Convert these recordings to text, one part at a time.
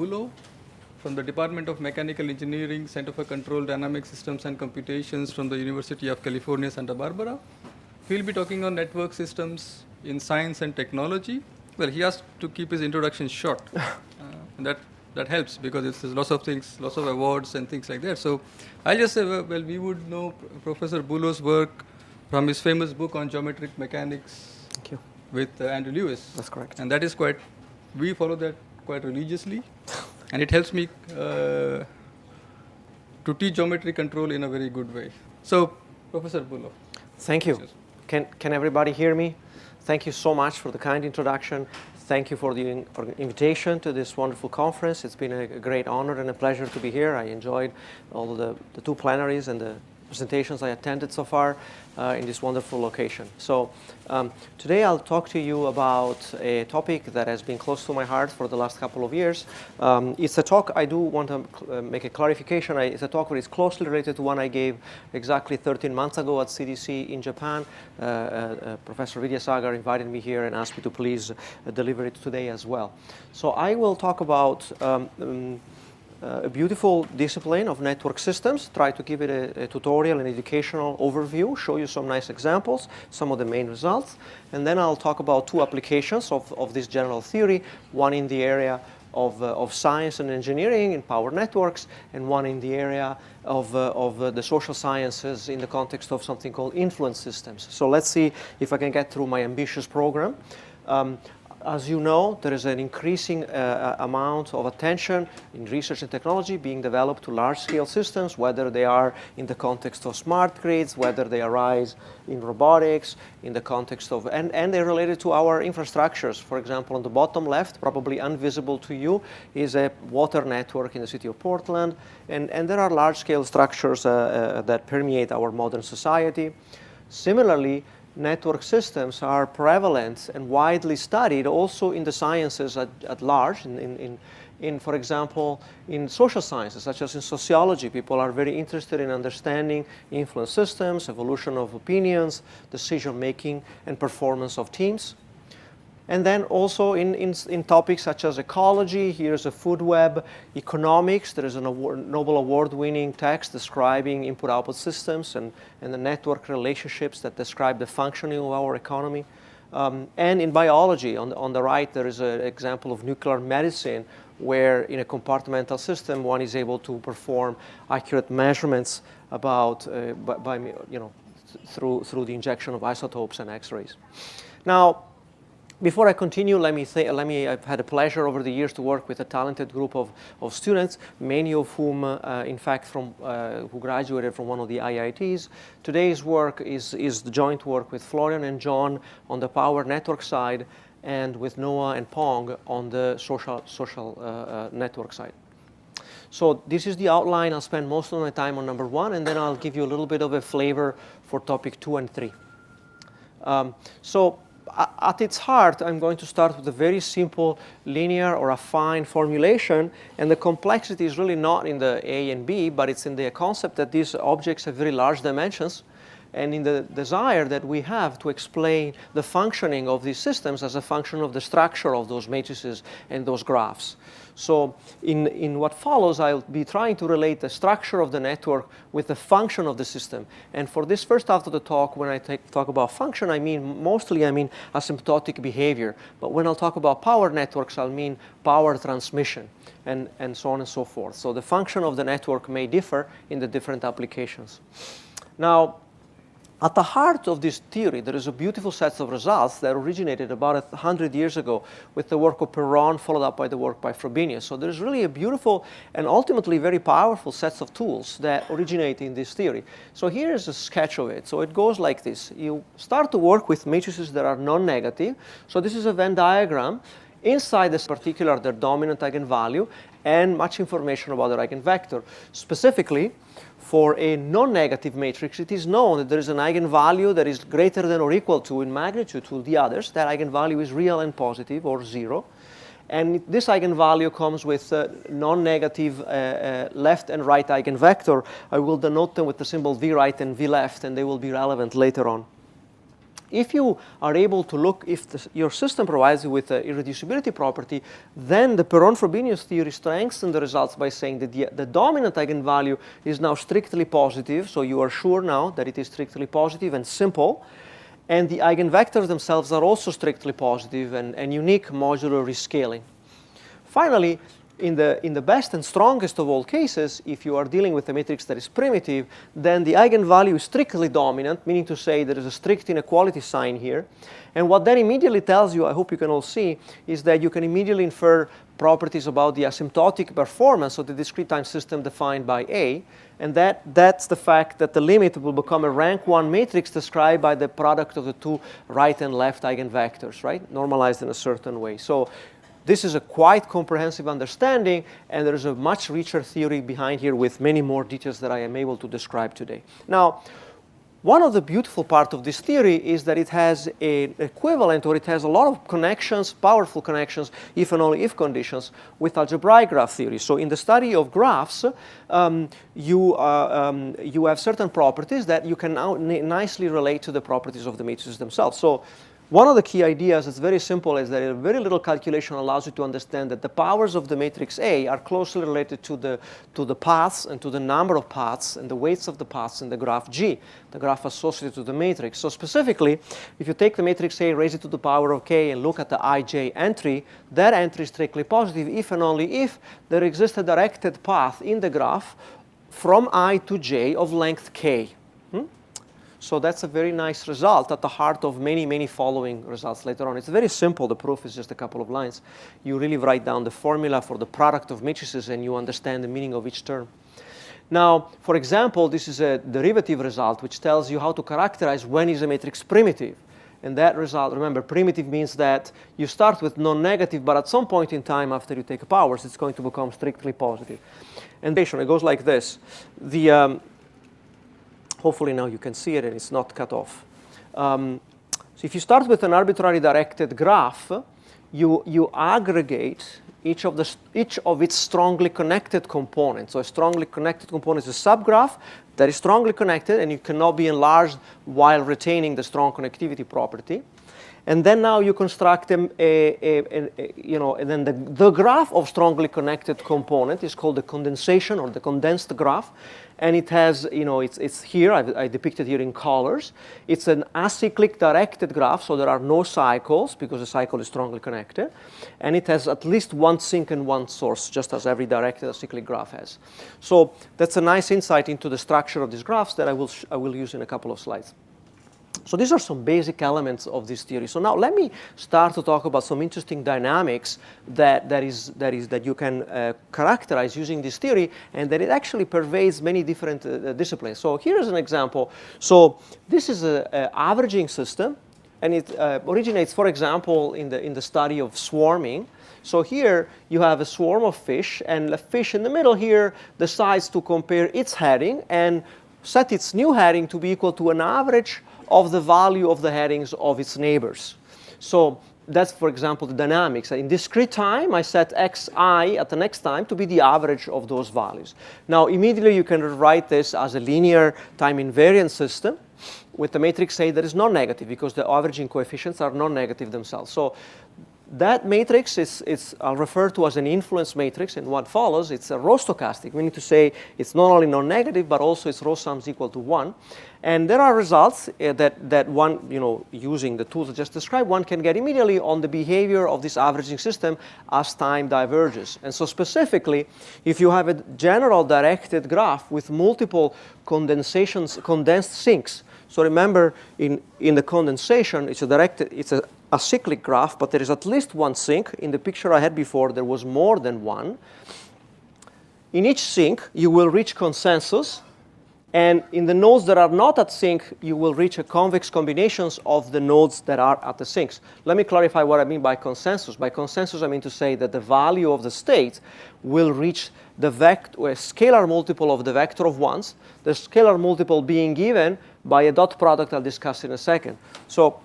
Bullo from the Department of Mechanical Engineering, Center for Control, Dynamic Systems and Computations from the University of California, Santa Barbara. He'll be talking on network systems in science and technology. Well, he has to keep his introduction short. And that helps because there's lots of things, lots of awards and things like that. So I'll just say, well, we would know Professor Bullo's work from his famous book on geometric mechanics. Thank you. With Andrew Lewis. That's correct. And that is we follow that quite religiously. And it helps me to teach geometry control in a very good way. So, Professor Bullo. Thank you. Can everybody hear me? Thank you so much for the kind introduction. Thank you for the invitation to this wonderful conference. It's been a great honor and a pleasure to be here. I enjoyed all the two plenaries and the presentations I attended so far in this wonderful location. So today I'll talk to you about a topic that has been close to my heart for the last couple of years. It's a talk, I do want to make a clarification. It's a talk that is closely related to one I gave exactly 13 months ago at CDC in Japan. Professor Vidyasagar invited me here and asked me to please deliver it today as well. So I will talk about a beautiful discipline of network systems, try to give it a tutorial and educational overview, show you some nice examples, some of the main results, and then I'll talk about two applications of this general theory, one in the area of science and engineering in power networks, and one in the area of the social sciences in the context of something called influence systems. So let's see if I can get through my ambitious program. As you know, there is an increasing amount of attention in research and technology being developed to large-scale systems, whether they are in the context of smart grids, whether they arise in robotics, in the context of, and they're related to our infrastructures. For example, on the bottom left, probably invisible to you, is a water network in the city of Portland, and there are large-scale structures that permeate our modern society. Similarly, network systems are prevalent and widely studied also in the sciences at large. For example, in social sciences, such as in sociology, people are very interested in understanding influence systems, evolution of opinions, decision-making, and performance of teams. And then also in topics such as ecology, here's a food web, economics, there is a Nobel Award-winning text describing input-output systems and the network relationships that describe the functioning of our economy. And in biology, on the right, there is an example of nuclear medicine, where in a compartmental system, one is able to perform accurate measurements about, through the injection of isotopes and X-rays. Now, before I continue, I've had a pleasure over the years to work with a talented group of students, many of whom, in fact, who graduated from one of the IITs. Today's work is the joint work with Florian and John on the power network side, and with Noah and Pong on the social network side. So this is the outline. I'll spend most of my time on number one, and then I'll give you a little bit of a flavor for topic 2 and 3. At its heart, I'm going to start with a very simple linear or affine formulation, and the complexity is really not in the A and B, but it's in the concept that these objects have very large dimensions, and in the desire that we have to explain the functioning of these systems as a function of the structure of those matrices and those graphs. So in what follows, I'll be trying to relate the structure of the network with the function of the system. And for this first half of the talk, when I talk about function, mostly I mean asymptotic behavior. But when I'll talk about power networks, I'll mean power transmission and so on and so forth. So the function of the network may differ in the different applications. Now, at the heart of this theory, there is a beautiful set of results that originated about 100 years ago with the work of Perron, followed up by the work by Frobenius. So there's really a beautiful and ultimately very powerful set of tools that originate in this theory. So here is a sketch of it. So it goes like this. You start to work with matrices that are non-negative. So this is a Venn diagram. Inside this particular, their dominant eigenvalue, and much information about their eigenvector. Specifically, for a non-negative matrix, it is known that there is an eigenvalue that is greater than or equal to in magnitude to the others. That eigenvalue is real and positive, or 0. And this eigenvalue comes with non-negative left and right eigenvector. I will denote them with the symbol v right and v left, and they will be relevant later on. if you are able to look, if your system provides you with an irreducibility property, then the Perron-Frobenius theory strengthens the results by saying that the dominant eigenvalue is now strictly positive, so you are sure now that it is strictly positive and simple, and the eigenvectors themselves are also strictly positive and unique modular rescaling. Finally, in the best and strongest of all cases, if you are dealing with a matrix that is primitive, then the eigenvalue is strictly dominant, meaning to say there is a strict inequality sign here. And what that immediately tells you, I hope you can all see, is that you can immediately infer properties about the asymptotic performance of the discrete time system defined by A. And that's the fact that the limit will become a rank 1 matrix described by the product of the two right and left eigenvectors, right? Normalized in a certain way. So this is a quite comprehensive understanding, and there is a much richer theory behind here with many more details that I am able to describe today. Now, one of the beautiful parts of this theory is that it has an equivalent, or it has a lot of connections, powerful connections, if and only if conditions, with algebraic graph theory. So in the study of graphs, you have certain properties that you can now nicely relate to the properties of the matrices themselves. So one of the key ideas is very simple, is that a very little calculation allows you to understand that the powers of the matrix A are closely related to the paths and to the number of paths and the weights of the paths in the graph G, the graph associated to the matrix. So specifically, if you take the matrix A, raise it to the power of k, and look at the ij entry, that entry is strictly positive if and only if there exists a directed path in the graph from I to j of length k. So that's a very nice result at the heart of many, many following results later on. It's very simple. The proof is just a couple of lines. You really write down the formula for the product of matrices, and you understand the meaning of each term. Now, for example, this is a derivative result, which tells you how to characterize when is a matrix primitive. And that result, remember, primitive means that you start with non-negative, but at some point in time after you take powers, it's going to become strictly positive. And it goes like this. Hopefully now you can see it and it's not cut off. So if you start with an arbitrary directed graph, you aggregate each of its strongly connected components. So a strongly connected component is a subgraph that is strongly connected, and you cannot be enlarged while retaining the strong connectivity property. And then now you construct and then the graph of strongly connected component is called the condensation or the condensed graph. And it has, it's here, I depicted here in colors. It's an acyclic directed graph, so there are no cycles because the cycle is strongly connected. And it has at least one sink and one source, just as every directed acyclic graph has. So that's a nice insight into the structure of these graphs that I will use in a couple of slides. So these are some basic elements of this theory. So now let me start to talk about some interesting dynamics that you can characterize using this theory, and that it actually pervades many different disciplines. So here is an example. So this is an averaging system, and it originates, for example, in the study of swarming. So here you have a swarm of fish, and a fish in the middle here decides to compare its heading and set its new heading to be equal to an average of the value of the headings of its neighbors. So that's, for example, the dynamics. In discrete time, I set xi at the next time to be the average of those values. Now, immediately you can write this as a linear time invariant system with the matrix A that is non-negative, because the averaging coefficients are non-negative themselves. So that matrix I'll refer to as an influence matrix, and what follows, it's a row stochastic, meaning to say it's not only non-negative, but also its row sums equal to 1. And there are results that one, using the tools I just described, one can get immediately on the behavior of this averaging system as time diverges. And so specifically, if you have a general directed graph with multiple condensed sinks, so remember, in the condensation, it's a cyclic graph, but there is at least one sink. In the picture I had before, there was more than one. In each sink, you will reach consensus. And in the nodes that are not at sink, you will reach a convex combinations of the nodes that are at the sinks. Let me clarify what I mean by consensus. By consensus, I mean to say that the value of the state will reach the vector, a scalar multiple of the vector of ones, the scalar multiple being given by a dot product I'll discuss in a second. So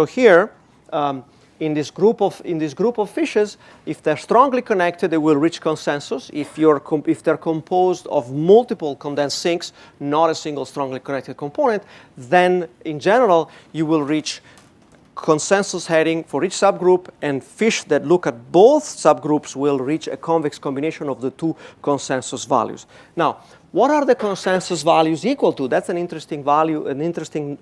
here, in this group of fishes, if they're strongly connected, they will reach consensus. If they're composed of multiple condensed sinks, not a single strongly connected component, then in general you will reach consensus heading for each subgroup, and fish that look at both subgroups will reach a convex combination of the two consensus values. Now, what are the consensus values equal to? That's an interesting value, an interesting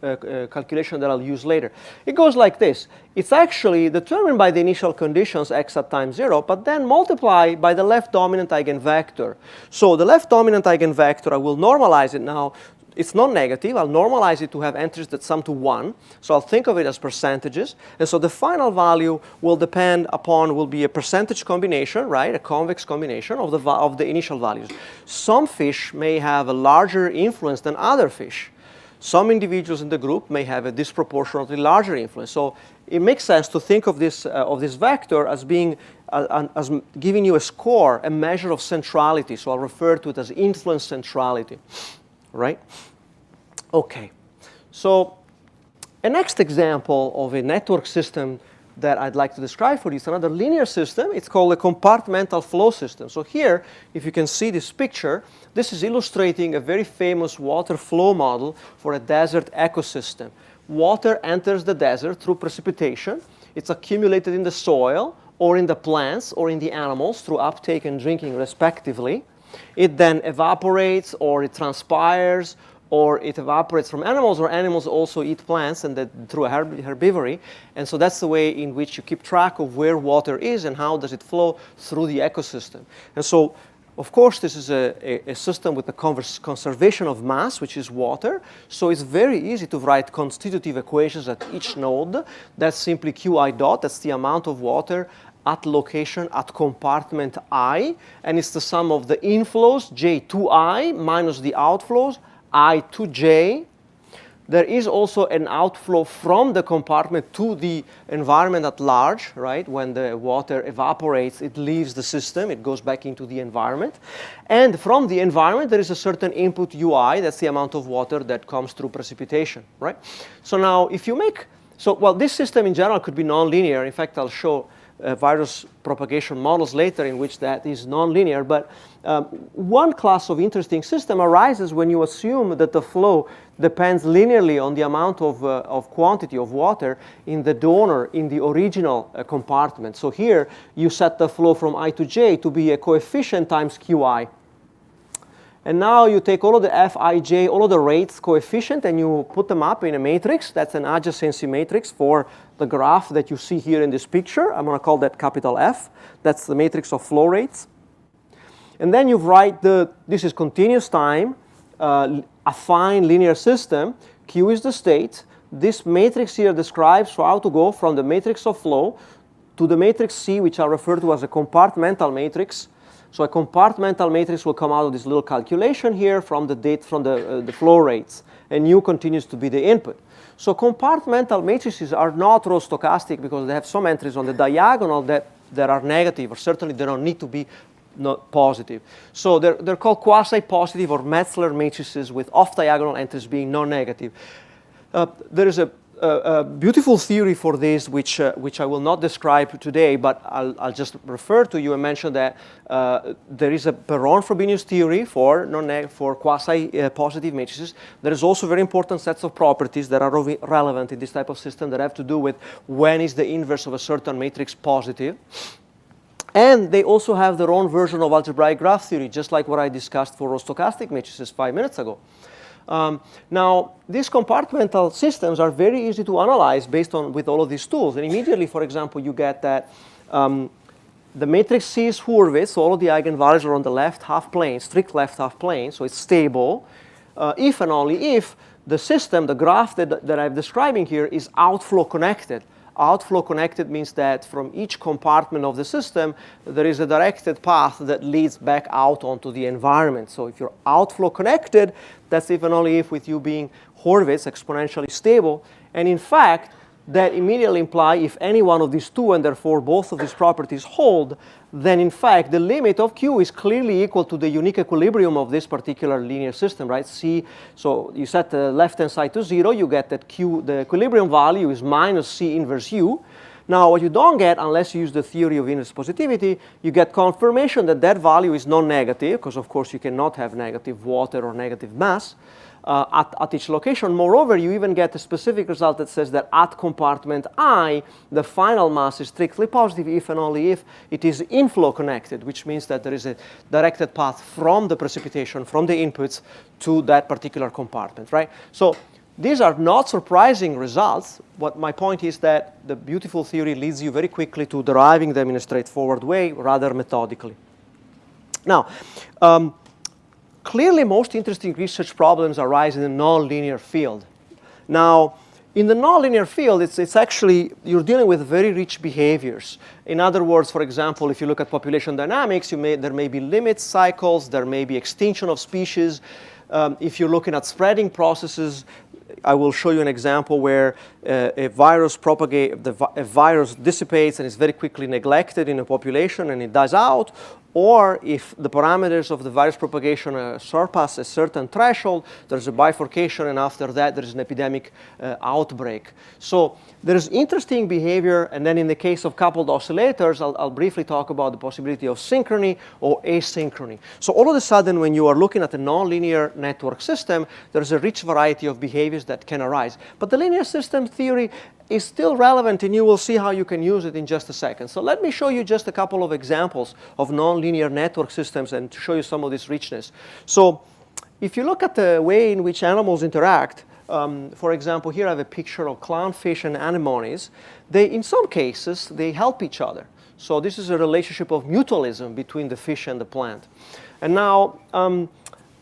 calculation that I'll use later. It goes like this. It's actually determined by the initial conditions x at time 0, but then multiplied by the left dominant eigenvector. So the left dominant eigenvector, I will normalize it now. It's not negative. I'll normalize it to have entries that sum to 1. So I'll think of it as percentages. And so the final value will be a percentage combination, right? A convex combination of the initial values. Some fish may have a larger influence than other fish. Some individuals in the group may have a disproportionately larger influence. So it makes sense to think of this vector as being as giving you a score, a measure of centrality. So I'll refer to it as influence centrality. Right? Okay. So a next example of a network system that I'd like to describe for you is another linear system. It's called a compartmental flow system. So here, if you can see this picture, this is illustrating a very famous water flow model for a desert ecosystem. Water enters the desert through precipitation. It's accumulated in the soil or in the plants or in the animals through uptake and drinking respectively. It then evaporates, or it transpires, or it evaporates from animals, or animals also eat plants and through herbivory. And so that's the way in which you keep track of where water is and how does it flow through the ecosystem. And so, of course, this is a system with a conservation of mass, which is water. So it's very easy to write constitutive equations at each node. That's simply Qi dot. That's the amount of water at location at compartment I, and it's the sum of the inflows, J to I, minus the outflows, I to J. There is also an outflow from the compartment to the environment at large, right? When the water evaporates, it leaves the system, it goes back into the environment. And from the environment, there is a certain input Ui, that's the amount of water that comes through precipitation, right? So now, if you make, this system in general could be nonlinear. In fact, I'll show virus propagation models later in which that is nonlinear, but one class of interesting system arises when you assume that the flow depends linearly on the amount of quantity of water in the donor in the original compartment. So here you set the flow from I to J to be a coefficient times Qi. And now you take all of the Fij, all of the rates coefficient, and you put them up in a matrix. That's an adjacency matrix for the graph that you see here in this picture. I'm going to call that capital F. That's the matrix of flow rates. And then you write this is continuous time, affine linear system. Q is the state. This matrix here describes how to go from the matrix of flow to the matrix C, which I'll refer to as a compartmental matrix. So a compartmental matrix will come out of this little calculation here from the flow rates, and U continues to be the input. So compartmental matrices are not row stochastic because they have some entries on the diagonal that are negative, or certainly they don't need to be not positive. So they're called quasi-positive or Metzler matrices with off-diagonal entries being non-negative. There is a beautiful theory for this, which I will not describe today, but I'll just refer to you and mention that there is a Perron-Frobenius theory for quasi-positive matrices. There is also very important sets of properties that are relevant in this type of system that have to do with when is the inverse of a certain matrix positive. And they also have their own version of algebraic graph theory, just like what I discussed for row stochastic matrices 5 minutes ago. Now, these compartmental systems are very easy to analyze with all of these tools. And immediately, for example, you get that the matrix C is Hurwitz, so all of the eigenvalues are on the left half plane, strict left half plane, so it's stable, if and only if the system, the graph that I'm describing here, is outflow connected. Outflow connected means that from each compartment of the system, there is a directed path that leads back out onto the environment. So if you're outflow connected, that's if and only if with you being Hurwitz, exponentially stable. And in fact, that immediately imply if any one of these two, and therefore both of these properties hold, then in fact the limit of Q is clearly equal to the unique equilibrium of this particular linear system, right? C, so you set the left-hand side to 0, you get that Q, the equilibrium value is minus C inverse U. Now, what you don't get, unless you use the theory of inverse positivity, you get confirmation that that value is non-negative, because of course you cannot have negative water or negative mass at each location. Moreover, you even get a specific result that says that at compartment I, the final mass is strictly positive if and only if it is inflow connected, which means that there is a directed path from the precipitation, from the inputs to that particular compartment, right? So these are not surprising results. What my point is that the beautiful theory leads you very quickly to deriving them in a straightforward way, rather methodically. Now, clearly, most interesting research problems arise in the nonlinear field. Now, in the nonlinear field, it's actually, you're dealing with very rich behaviors. In other words, for example, if you look at population dynamics, there may be limit cycles, there may be extinction of species. If you're looking at spreading processes, I will show you an example where a virus dissipates and is very quickly neglected in a population and it dies out, or if the parameters of the virus propagation surpass a certain threshold, there's a bifurcation, and after that there is an epidemic outbreak. So there's interesting behavior, and then in the case of coupled oscillators, I'll briefly talk about the possibility of synchrony or asynchrony. So all of a sudden, when you are looking at a nonlinear network system, there's a rich variety of behaviors that can arise. But the linear system theory is still relevant, and you will see how you can use it in just a second. So let me show you just a couple of examples of nonlinear network systems and to show you some of this richness. So if you look at the way in which animals interact, for example, here I have a picture of clownfish and anemones. In some cases, they help each other. So this is a relationship of mutualism between the fish and the plant. And now,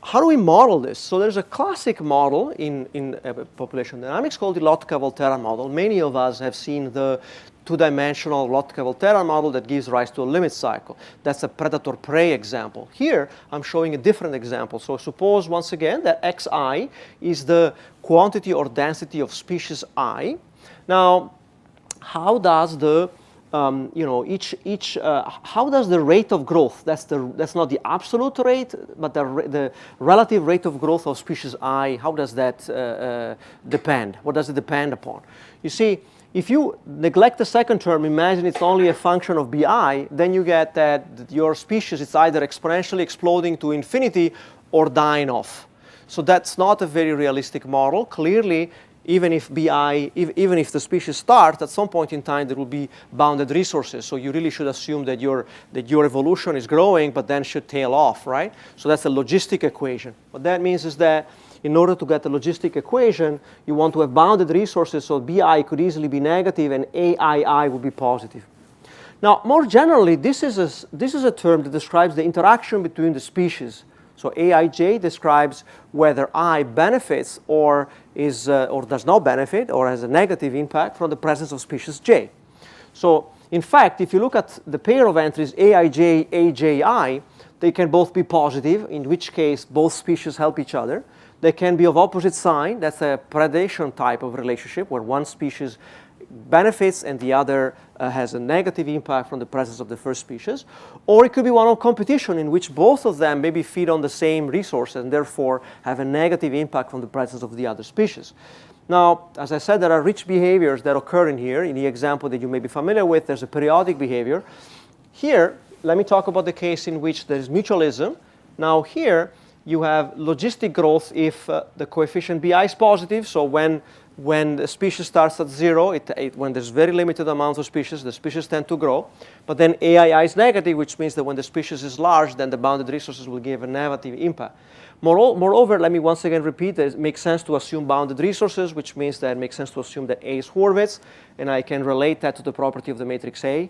how do we model this? So there's a classic model in population dynamics called the Lotka-Volterra model. Many of us have seen the two-dimensional Lotka-Volterra model that gives rise to a limit cycle. That's a predator-prey example. Here, I'm showing a different example. So suppose, once again, that xi is the quantity or density of species I. Now, how does the how does the rate of growth, that's not the absolute rate, but the relative rate of growth of species I, how does that depend? What does it depend upon? You see, if you neglect the second term, imagine it's only a function of bi, then you get that your species is either exponentially exploding to infinity or dying off. So that's not a very realistic model. Clearly, even if the species starts, at some point in time there will be bounded resources. So you really should assume that your evolution is growing, but then should tail off, right? So that's a logistic equation. What that means is that in order to get the logistic equation, you want to have bounded resources, so bi could easily be negative and aii would be positive. Now, more generally, this is a term that describes the interaction between the species. So aij describes whether I benefits or does not benefit or has a negative impact from the presence of species j. So in fact, if you look at the pair of entries aij, aji, they can both be positive, in which case both species help each other. They can be of opposite sign. That's a predation type of relationship where one species benefits and the other has a negative impact from the presence of the first species. Or it could be one of competition in which both of them maybe feed on the same resource and therefore have a negative impact from the presence of the other species. Now, as I said, there are rich behaviors that occur in here. In the example that you may be familiar with, there's a periodic behavior. Here, let me talk about the case in which there is mutualism. Now here, you have logistic growth if the coefficient bi is positive. So when the species starts at 0, when there's very limited amounts of species, the species tend to grow. But then aii is negative, which means that when the species is large, then the bounded resources will give a negative impact. Moreover, let me once again repeat that it makes sense to assume bounded resources, which means that it makes sense to assume that A is Horvitz, and I can relate that to the property of the matrix A.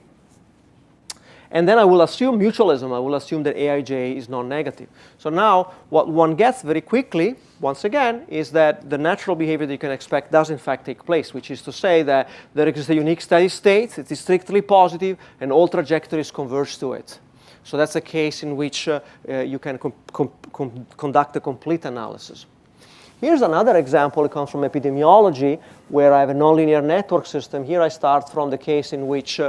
And then I will assume mutualism. I will assume that aij is non-negative. So now what one gets very quickly, once again, is that the natural behavior that you can expect does in fact take place, which is to say that there exists a unique steady state, it is strictly positive, and all trajectories converge to it. So that's a case in which you can conduct a complete analysis. Here's another example. It comes from epidemiology, where I have a nonlinear network system. Here I start from the case in which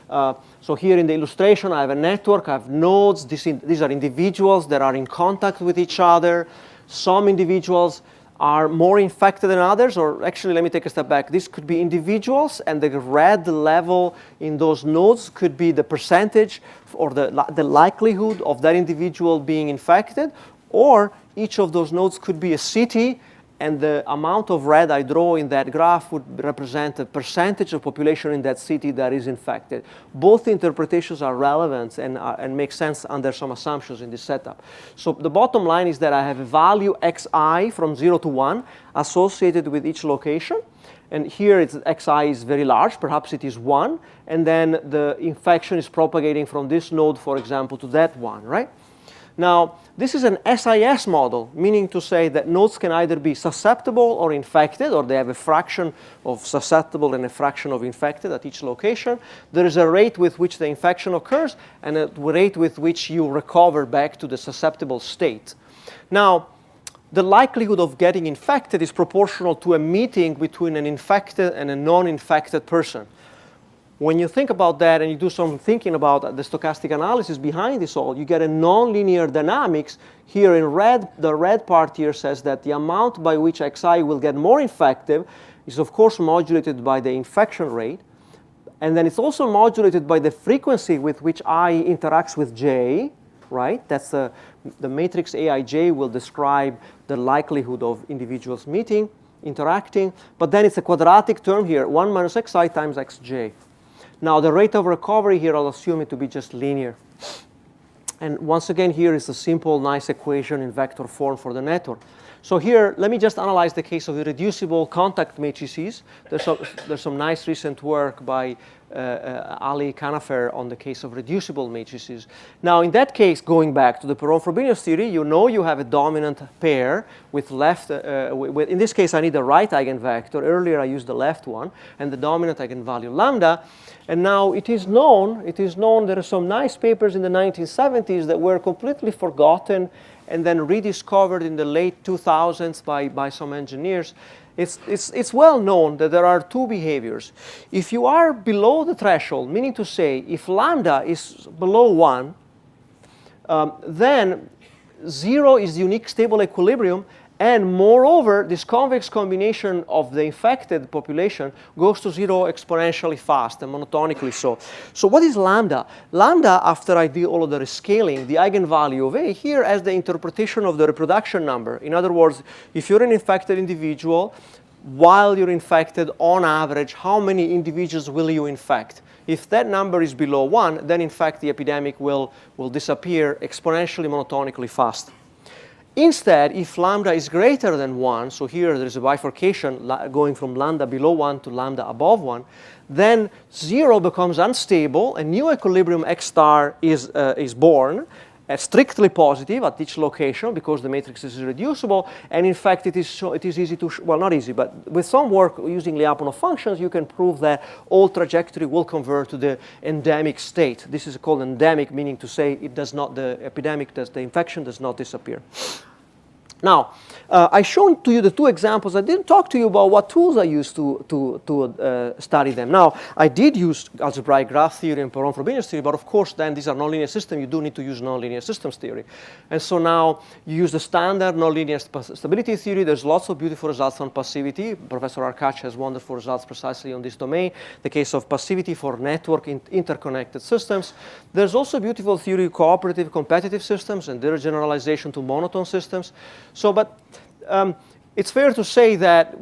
so here in the illustration, I have a network, I have nodes. These are individuals that are in contact with each other. Some individuals are more infected than others, or actually, let me take a step back. This could be individuals, and the red level in those nodes could be the percentage or the likelihood of that individual being infected, or each of those nodes could be a city, and the amount of red I draw in that graph would represent a percentage of population in that city that is infected. Both interpretations are relevant and make sense under some assumptions in this setup. So the bottom line is that I have a value xi from 0 to 1 associated with each location. And here it's xi is very large, perhaps it is 1, and then the infection is propagating from this node, for example, to that one, right? Now, this is an SIS model, meaning to say that nodes can either be susceptible or infected, or they have a fraction of susceptible and a fraction of infected at each location. There is a rate with which the infection occurs and a rate with which you recover back to the susceptible state. Now, the likelihood of getting infected is proportional to a meeting between an infected and a non-infected person. When you think about that and you do some thinking about the stochastic analysis behind this all, you get a nonlinear dynamics. Here in red, the red part here says that the amount by which xi will get more infective is of course modulated by the infection rate. And then it's also modulated by the frequency with which I interacts with j, right? That's the matrix aij will describe the likelihood of individuals meeting, interacting. But then it's a quadratic term here, 1 minus xi times xj. Now, the rate of recovery here, I'll assume it to be just linear. And once again, here is a simple, nice equation in vector form for the network. So here, let me just analyze the case of irreducible contact matrices. There's some nice recent work by Ali Kanafer on the case of reducible matrices. Now, in that case, going back to the Perron-Frobenius theory, you know you have a dominant pair with left. In this case, I need the right eigenvector. Earlier, I used the left one, and the dominant eigenvalue lambda. And now it is known, there are some nice papers in the 1970s that were completely forgotten and then rediscovered in the late 2000s by some engineers. It's well known that there are two behaviors. If you are below the threshold, meaning to say if lambda is below 1, then 0 is the unique stable equilibrium. And moreover, this convex combination of the infected population goes to 0 exponentially fast and monotonically so. So what is lambda? Lambda, after I do all of the rescaling, the eigenvalue of A here as the interpretation of the reproduction number. In other words, if you're an infected individual, while you're infected, on average, how many individuals will you infect? If that number is below 1, then in fact the epidemic will disappear exponentially monotonically fast. Instead, if lambda is greater than 1, so here there is a bifurcation going from lambda below 1 to lambda above 1, then 0 becomes unstable, a new equilibrium x star is born, strictly positive at each location because the matrix is irreducible, and in fact it is easy to, well, not easy, but with some work using Lyapunov functions, you can prove that all trajectory will convert to the endemic state. This is called endemic, meaning to say it does not, the infection does not disappear. Now, I've shown to you the two examples. I didn't talk to you about what tools I used to study them. Now, I did use algebraic graph theory and Perron-Frobenius theory, but of course, then these are nonlinear systems. You do need to use nonlinear systems theory. And so now you use the standard nonlinear stability theory. There's lots of beautiful results on passivity. Professor Arkach has wonderful results precisely on this domain. The case of passivity for network interconnected systems. There's also beautiful theory of cooperative competitive systems and their generalization to monotone systems. So, but it's fair to say that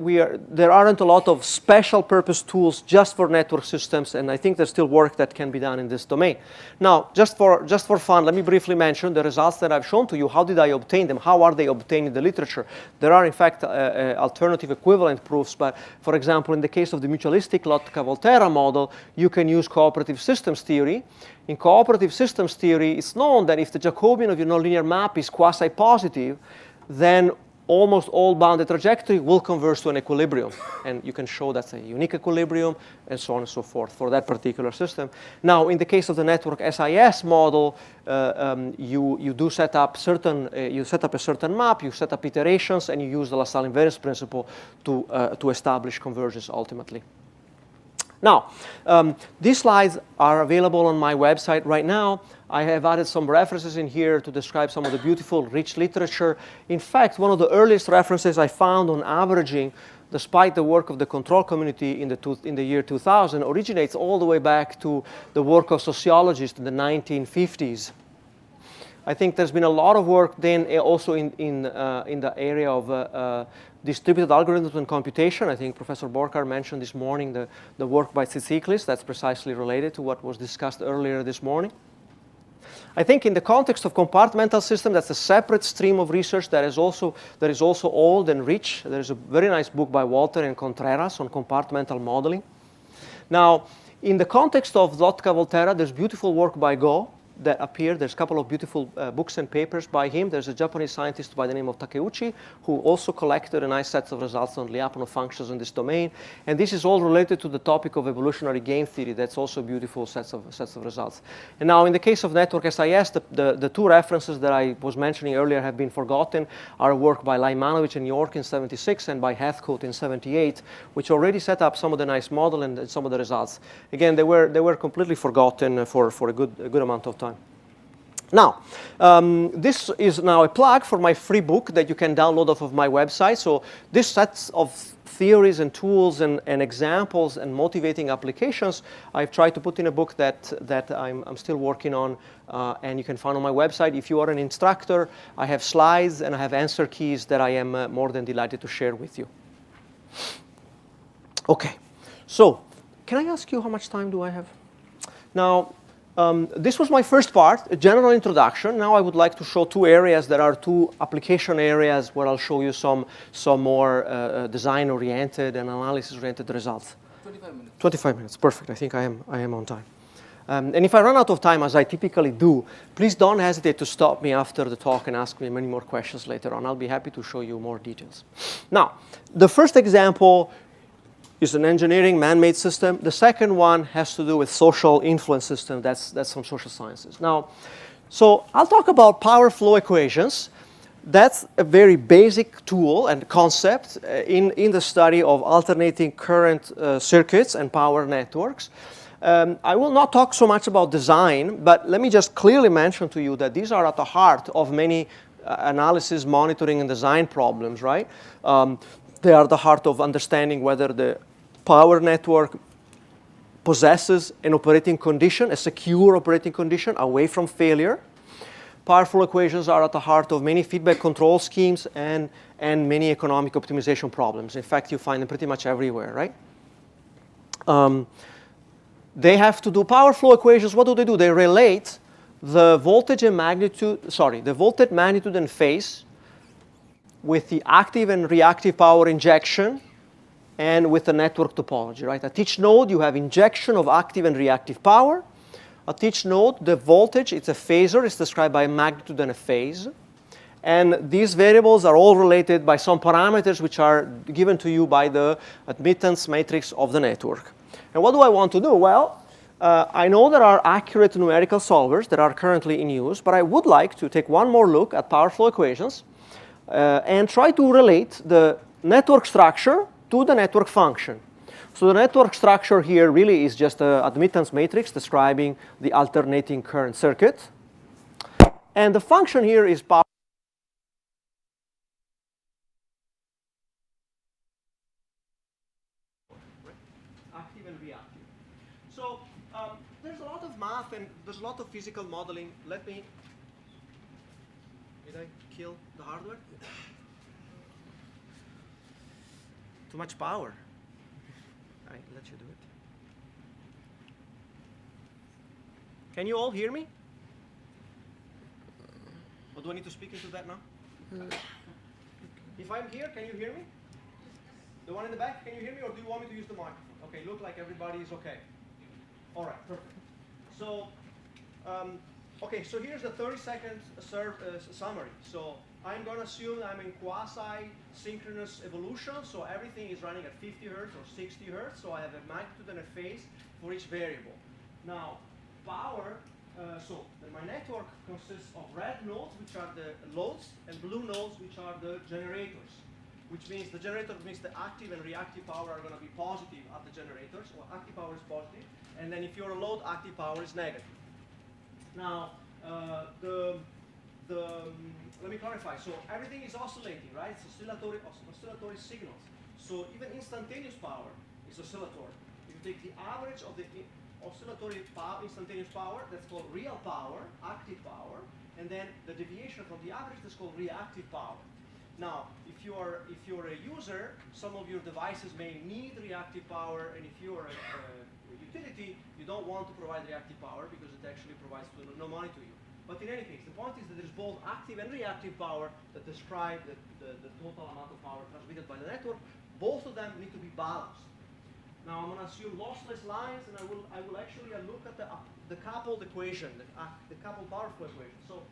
there aren't a lot of special purpose tools just for network systems, and I think there's still work that can be done in this domain. Now, just for fun, let me briefly mention the results that I've shown to you. How did I obtain them? How are they obtained in the literature? There are, in fact, alternative equivalent proofs, but for example, in the case of the mutualistic Lotka-Volterra model, you can use cooperative systems theory. In cooperative systems theory, it's known that if the Jacobian of your nonlinear map is quasi-positive, then almost all bounded trajectory will converge to an equilibrium. And you can show that's a unique equilibrium, and so on and so forth for that particular system. Now, in the case of the network SIS model, you do set up certain, you set up a certain map, you set up iterations, and you use the LaSalle invariance principle to establish convergence ultimately. Now, these slides are available on my website right now. I have added some references in here to describe some of the beautiful, rich literature. In fact, one of the earliest references I found on averaging, despite the work of the control community in the year 2000, originates all the way back to the work of sociologists in the 1950s. I think there's been a lot of work then also in the area of distributed algorithms and computation. I think Professor Borkar mentioned this morning the work by Tsitsiklis. That's precisely related to what was discussed earlier this morning. I think in the context of compartmental system, that's a separate stream of research that is also old and rich. There's a very nice book by Walter and Contreras on compartmental modeling. Now, in the context of Zlotka Volterra, there's beautiful work by Go that appeared. There's a couple of beautiful books and papers by him. There's a Japanese scientist by the name of Takeuchi who also collected a nice set of results on Lyapunov functions in this domain. And this is all related to the topic of evolutionary game theory. That's also beautiful sets of results. And now in the case of network SIS, the two references that I was mentioning earlier have been forgotten. Our work by Laimanovich in New York in 76 and by Heathcote in 78, which already set up some of the nice model and some of the results. Again, they were completely forgotten for a good amount of time. Now, this is now a plug for my free book that you can download off of my website. So this sets of theories and tools and examples and motivating applications I've tried to put in a book that I'm still working on, and you can find on my website. If you are an instructor, I have slides and I have answer keys that I am more than delighted to share with you. Okay, so can I ask you how much time do I have? Now, this was my first part, a general introduction. Now I would like to show two areas that are two application areas where I'll show you some more design-oriented and analysis-oriented results. 25 minutes. 25 minutes, perfect. I think I am on time. And if I run out of time, as I typically do, please don't hesitate to stop me after the talk and ask me many more questions later on. I'll be happy to show you more details. Now, the first example is an engineering man-made system. The second one has to do with social influence system. That's from social sciences. Now, so I'll talk about power flow equations. That's a very basic tool and concept in the study of alternating current circuits and power networks. I will not talk so much about design, but let me just clearly mention to you that these are at the heart of many analysis, monitoring, and design problems, right? They are the heart of understanding whether the power network possesses an operating condition, a secure operating condition away from failure. Power flow equations are at the heart of many feedback control schemes and many economic optimization problems. In fact, you find them pretty much everywhere, right? They have to do power flow equations. What do? They relate the voltage and the voltage, magnitude, and phase with the active and reactive power injection and with the network topology, right? At each node, you have injection of active and reactive power. At each node, the voltage, it's a phasor. It's described by a magnitude and a phase. And these variables are all related by some parameters which are given to you by the admittance matrix of the network. And what do I want to do? Well, I know there are accurate numerical solvers that are currently in use, but I would like to take one more look at power flow equations and try to relate the network structure to the network function. So the network structure here really is just an admittance matrix describing the alternating current circuit. And the function here is power. Active and reactive. So there's a lot of math and there's a lot of physical modeling. Did I kill the hardware? Too much power. I let you do it. Can you all hear me? Or do I need to speak into that now? If I'm here, can you hear me? The one in the back, can you hear me, or do you want me to use the microphone? Okay, look like everybody is okay. All right, perfect. So, okay, so here's the 30-second summary. So I'm going to assume I'm in quasi-synchronous evolution, so everything is running at 50 hertz or 60 hertz, so I have a magnitude and a phase for each variable. Now, power, my network consists of red nodes, which are the loads, and blue nodes, which are the generators. which means the generator means the active and reactive power are going to be positive at the generators. So active power is positive, and then if you're a load, active power is negative. Now, let me clarify. So everything is oscillating, right? It's oscillatory signals. So even instantaneous power is oscillatory. If you take the average of the oscillatory power, instantaneous power, that's called real power, active power, and then the deviation from the average, that's called reactive power. Now, if you're a user, some of your devices may need reactive power, and if you're a utility, you don't want to provide reactive power because it actually provides no money to you. But in any case, the point is that there's both active and reactive power that describe the total amount of power transmitted by the network. Both of them need to be balanced. Now I'm going to assume lossless lines, and I will actually look at the coupled equation, the coupled power flow equation. So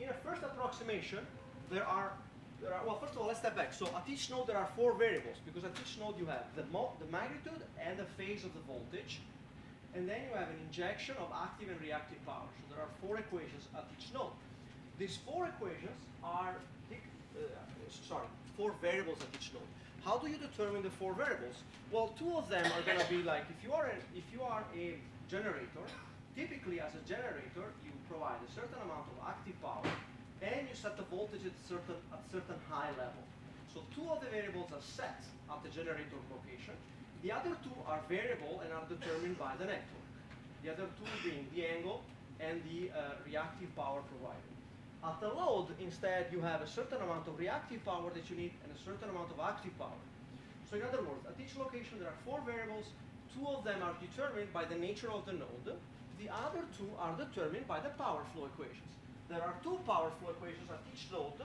in a first approximation, well, first of all, let's step back. So at each node there are 4 variables, because at each node you have the magnitude and the phase of the voltage, and then you have an injection of active and reactive power. So there are 4 equations at each node. These 4 equations are 4 variables at each node. How do you determine the 4 variables? Well, 2 of them are going to be like, if you are a generator, typically as a generator, you provide a certain amount of active power, and you set the voltage at certain high level. So 2 of the variables are set at the generator location. The other 2 are variable and are determined by the network. The other 2 being the angle and the reactive power provided. At the load, instead, you have a certain amount of reactive power that you need and a certain amount of active power. So in other words, at each location there are 4 variables. 2 of them are determined by the nature of the node. The other 2 are determined by the power flow equations. There are 2 power flow equations at each node,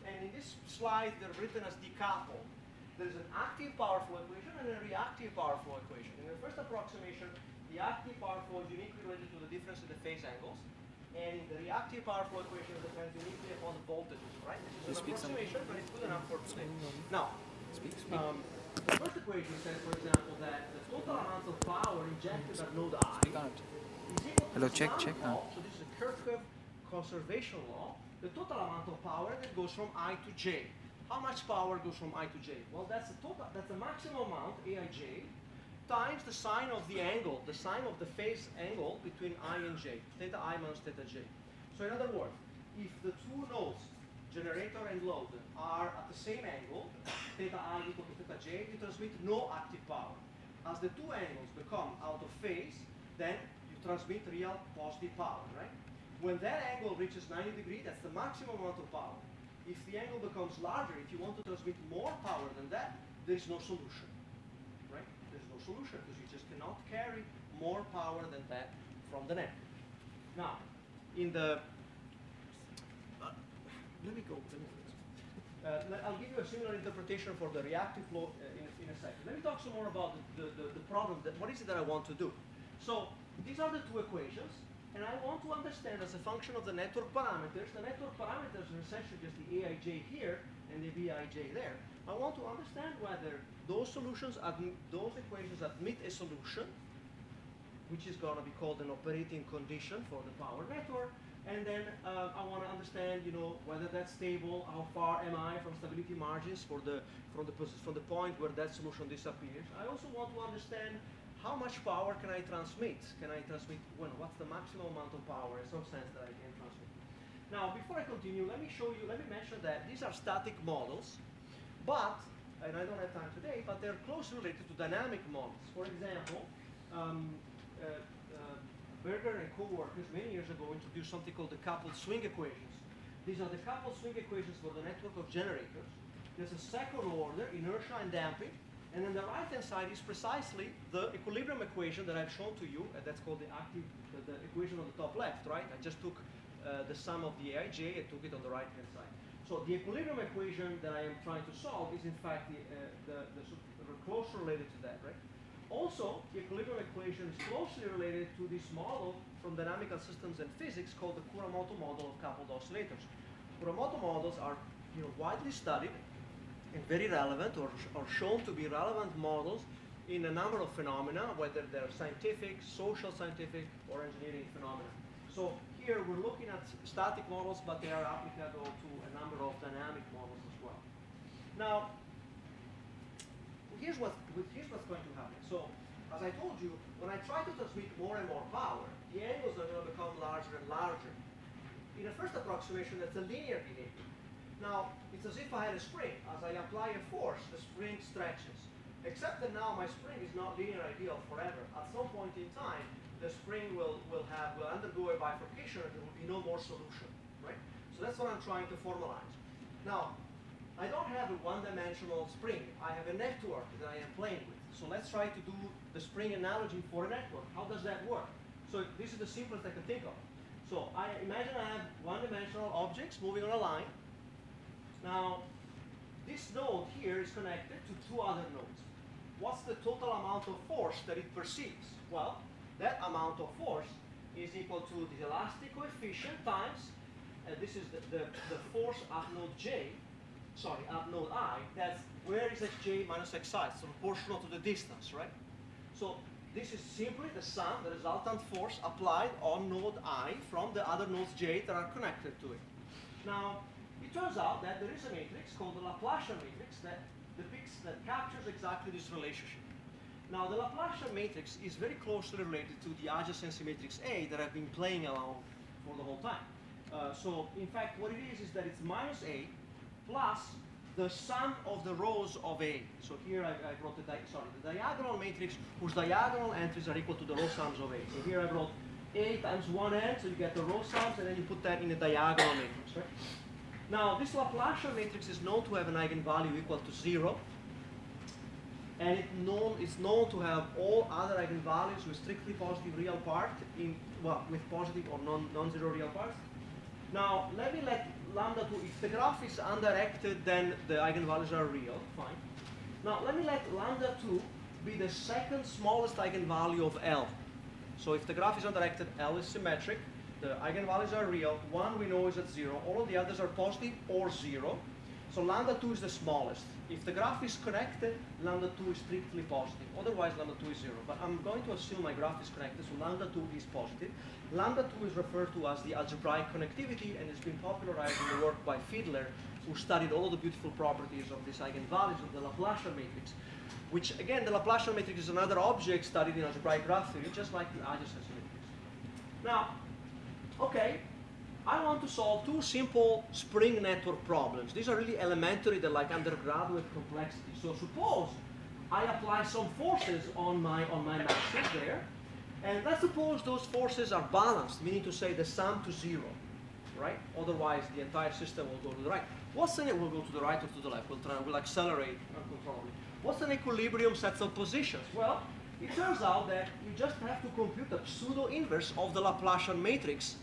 and in this slide they're written as decoupled. There is an active power flow equation and a reactive power flow equation. In the first approximation, the active power flow is uniquely related to the difference in the phase angles, and the reactive power flow equation depends uniquely upon the voltages, right? This is an approximation, but it's good enough for today. Now, the first equation says, for example, that the total amount of power injected at node I is equal to Hello, the check. law. So this is a Kirchhoff conservation law. The total amount of power that goes from I to J. How much power goes from I to J? Well, that's the maximum amount, Aij, times the sine of the angle, the sine of the phase angle between I and J, theta I minus theta J. So in other words, if the 2 nodes, generator and load, are at the same angle, theta I equal to theta J, you transmit no active power. As the 2 angles become out of phase, then you transmit real positive power, right? When that angle reaches 90 degrees, that's the maximum amount of power. If the angle becomes larger, if you want to transmit more power than that, there's no solution, right? There's no solution because you just cannot carry more power than that from the network. Now, in the I'll give you a similar interpretation for the reactive flow in a second. Let me talk some more about the problem. What is it that I want to do? So these are the 2 equations, and I want to understand as a function of the network parameters. The network parameters are essentially just the Aij here and the Bij there. I want to understand whether those equations admit a solution, which is going to be called an operating condition for the power network. And then I want to understand, whether that's stable, how far am I from stability margins from the point where that solution disappears. I also want to understand how much power can I transmit. What's the maximum amount of power in some sense that I can transmit. Now, before I continue, let me mention that these are static models, but, and I don't have time today, but they're closely related to dynamic models. For example, Berger and co-workers many years ago introduced something called the coupled swing equations. These are the coupled swing equations for the network of generators. There's a second order, inertia and damping, and then the right-hand side is precisely the equilibrium equation that I've shown to you, and that's called the equation on the top left, right? I just took the sum of the Aij and took it on the right-hand side. So the equilibrium equation that I am trying to solve is in fact closely related to that, right? Also, the equilibrium equation is closely related to this model from dynamical systems and physics called the Kuramoto model of coupled oscillators. Kuramoto models are widely studied and very relevant, or shown to be relevant models in a number of phenomena, whether they're scientific, social scientific, or engineering phenomena. So here we're looking at static models, but they are applicable to a number of dynamic models as well. Now, here's what's going to happen. So, as I told you, when I try to transmit more and more power, the angles are going to become larger and larger. In the first approximation, that's a linear behavior. Now, it's as if I had a spring. As I apply a force, the spring stretches. Except that now my spring is not linear ideal forever. At some point in time, the spring will undergo a bifurcation and there will be no more solution, right? So that's what I'm trying to formalize. Now, I don't have a one-dimensional spring. I have a network that I am playing with. So let's try to do the spring analogy for a network. How does that work? So this is the simplest I can think of. So I imagine I have one-dimensional objects moving on a line. Now, this node here is connected to two other nodes. What's the total amount of force that it perceives? Well, that amount of force is equal to the elastic coefficient times, this is the force at node J, sorry, at node I, that's where is xj minus xi, so proportional to the distance, right? So this is simply the sum, the resultant force applied on node I from the other nodes j that are connected to it. Now, it turns out that there is a matrix called the Laplacian matrix that captures exactly this relationship. Now, the Laplacian matrix is very closely related to the adjacency matrix A that I've been playing along for the whole time. So, in fact, what it is that it's minus A plus the sum of the rows of A. So here I brought the diagonal matrix whose diagonal entries are equal to the row sums of A. So here I brought A times 1n, so you get the row sums, and then you put that in a diagonal matrix, right? Now, this Laplacian matrix is known to have an eigenvalue equal to 0. And it's known to have all other eigenvalues with strictly positive real part, with positive or non-zero real parts. Now, let me let lambda 2, if the graph is undirected, then the eigenvalues are real, fine. Now, let me let lambda 2 be the second smallest eigenvalue of L. So if the graph is undirected, L is symmetric, the eigenvalues are real, 1 we know is at 0, all of the others are positive or 0. So lambda 2 is the smallest. If the graph is connected, lambda 2 is strictly positive. Otherwise, lambda 2 is 0. But I'm going to assume my graph is connected, so lambda 2 is positive. Lambda 2 is referred to as the algebraic connectivity, and it's been popularized in the work by Fiedler, who studied all of the beautiful properties of these eigenvalues of the Laplacian matrix, which, again, the Laplacian matrix is another object studied in algebraic graph theory, just like the adjacency matrix. Now, okay, I want to solve two simple spring network problems. These are really elementary, they're like undergraduate complexity. So suppose I apply some forces on my masses there, and let's suppose those forces are balanced, meaning to say the sum to 0, right? Otherwise, the entire system will go to the right. It will go to the right or to the left. We'll accelerate uncontrollably. What's an equilibrium set of positions? Well, it turns out that you just have to compute a pseudo-inverse of the Laplacian matrix,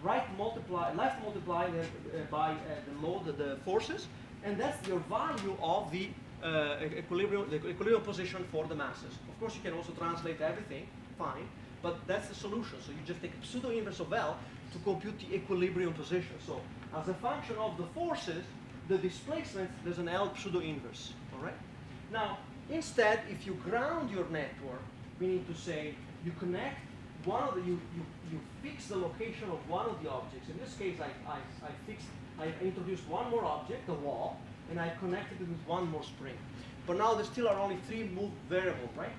left multiplied by the load, the forces, and that's your value of the equilibrium position for the masses. Of course, you can also translate everything, fine, but that's the solution. So you just take a pseudo-inverse of L to compute the equilibrium position. So as a function of the forces, the displacements, there's an L pseudo-inverse, all right? Now, instead, if you ground your network, meaning to say you connect you fix the location of one of the objects. In this case, I introduced one more object, the wall, and I connected it with one more spring. But now there still are only 3 moved variables, right?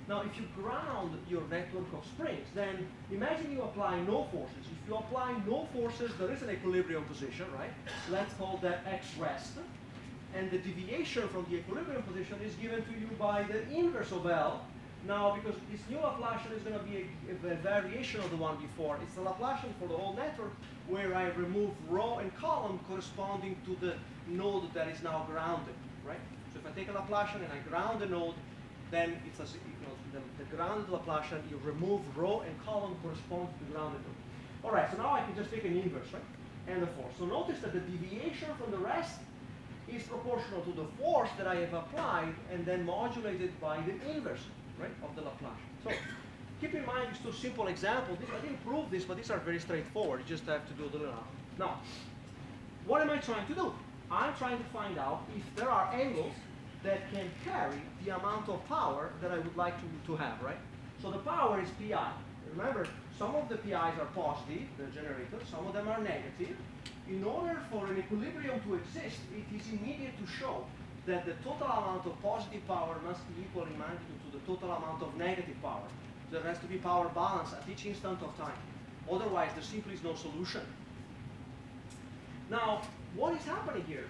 Now, if you ground your network of springs, then imagine you apply no forces. If you apply no forces, there is an equilibrium position, right? Let's call that x rest. And the deviation from the equilibrium position is given to you by the inverse of L. Now, because this new Laplacian is going to be a variation of the one before, it's the Laplacian for the whole network where I remove row and column corresponding to the node that is now grounded, right? So if I take a Laplacian and I ground a node, then it's the grounded Laplacian, you remove row and column corresponding to the grounded node. All right, so now I can just take an inverse, right? And the force. So notice that the deviation from the rest is proportional to the force that I have applied and then modulated by the inverse, right, of the Laplacian. So keep in mind these two simple examples. I didn't prove this, but these are very straightforward. You just have to do the little analysis. Now, what am I trying to do? I'm trying to find out if there are angles that can carry the amount of power that I would like to have, right? So the power is pi. Remember, some of the pi's are positive, the generators, some of them are negative. In order for an equilibrium to exist, it is immediate to show that the total amount of positive power must be equal in magnitude to the total amount of negative power. There has to be power balance at each instant of time. Otherwise, there simply is no solution. Now, what is happening here?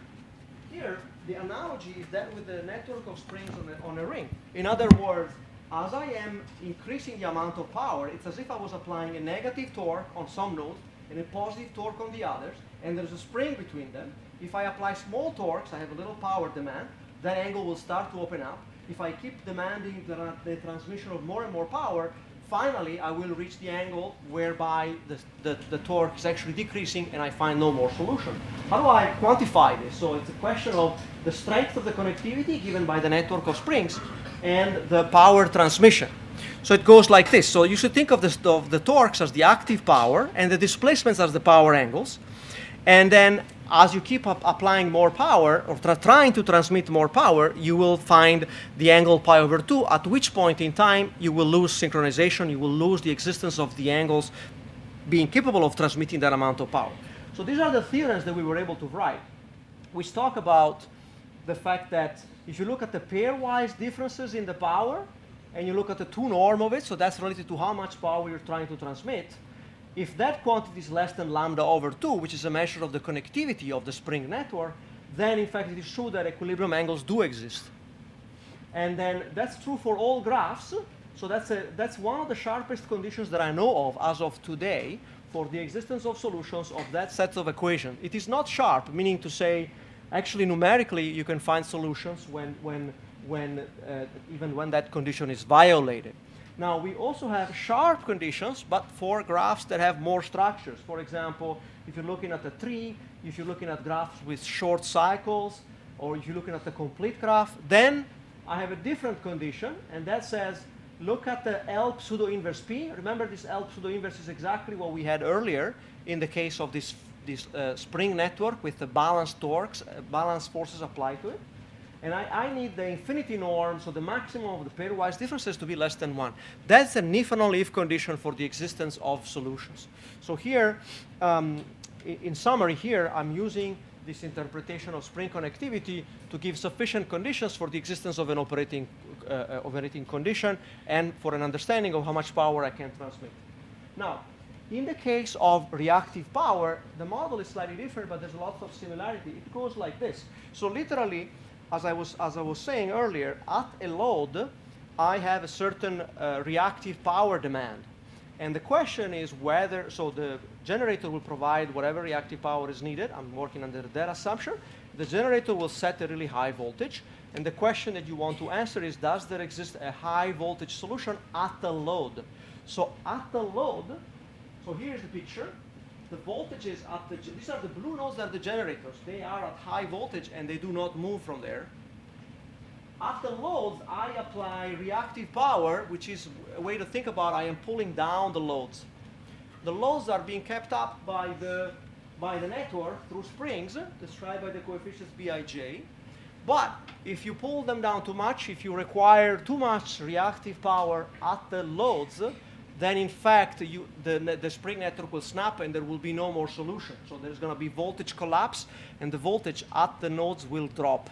Here, the analogy is that with the network of springs on a ring. In other words, as I am increasing the amount of power, it's as if I was applying a negative torque on some nodes and a positive torque on the others, and there's a spring between them. If I apply small torques, I have a little power demand, that angle will start to open up. If I keep demanding the transmission of more and more power, finally I will reach the angle whereby the torque is actually decreasing and I find no more solution. How do I quantify this? So it's a question of the strength of the connectivity given by the network of springs and the power transmission. So it goes like this. So you should think of the torques as the active power and the displacements as the power angles. And then as you keep applying more power or trying to transmit more power, you will find the angle pi over 2, at which point in time you will lose synchronization, you will lose the existence of the angles being capable of transmitting that amount of power. So these are the theorems that we were able to write. We talk about the fact that if you look at the pairwise differences in the power, and you look at the 2 norm of it, so that's related to how much power you're trying to transmit, if that quantity is less than lambda over 2, which is a measure of the connectivity of the spring network, then in fact it is true that equilibrium angles do exist. And then that's true for all graphs. So that's one of the sharpest conditions that I know of as of today for the existence of solutions of that set of equations. It is not sharp, meaning to say, actually numerically you can find solutions even when that condition is violated. Now, we also have sharp conditions, but for graphs that have more structures. For example, if you're looking at a tree, if you're looking at graphs with short cycles, or if you're looking at the complete graph, then I have a different condition, and that says, look at the L pseudo-inverse P. Remember, this L pseudo-inverse is exactly what we had earlier in the case of this spring network with the balanced torques, balanced forces applied to it. And I need the infinity norm, so the maximum of the pairwise differences to be less than 1. That's an if and only if condition for the existence of solutions. So here, in summary here, I'm using this interpretation of spring connectivity to give sufficient conditions for the existence of an operating condition and for an understanding of how much power I can transmit. Now, in the case of reactive power, the model is slightly different, but there's lots of similarity. It goes like this. So literally, as I was saying earlier, at a load, I have a certain reactive power demand. And the question is whether, so the generator will provide whatever reactive power is needed. I'm working under that assumption. The generator will set a really high voltage. And the question that you want to answer is, does there exist a high voltage solution at the load? So at the load, so here's the picture. The voltages at these are the blue nodes that are the generators. They are at high voltage and they do not move from there. At the loads, I apply reactive power, which is a way to think about I am pulling down the loads. The loads are being kept up by the network through springs described by the coefficients Bij. But if you pull them down too much, if you require too much reactive power at the loads, then in fact the spring network will snap and there will be no more solution. So there's going to be voltage collapse and the voltage at the nodes will drop.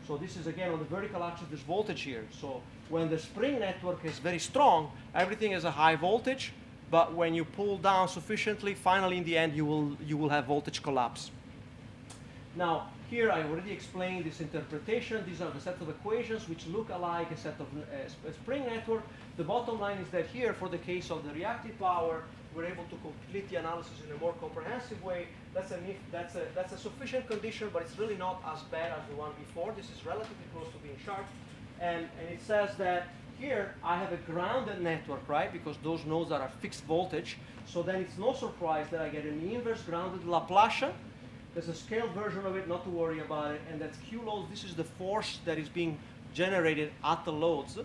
So this is again on the vertical axis, there's voltage here. So when the spring network is very strong, everything is a high voltage, but when you pull down sufficiently, finally in the end you will have voltage collapse. Now here I already explained this interpretation. These are the set of equations which look alike a set of a spring network. The bottom line is that here, for the case of the reactive power, we're able to complete the analysis in a more comprehensive way. That's a sufficient condition, but it's really not as bad as the one before. This is relatively close to being sharp. And it says that here I have a grounded network, right? Because those nodes are at fixed voltage. So then it's no surprise that I get an inverse grounded Laplacian. There's a scaled version of it, not to worry about it. And that's Q loads. This is the force that is being generated at the loads.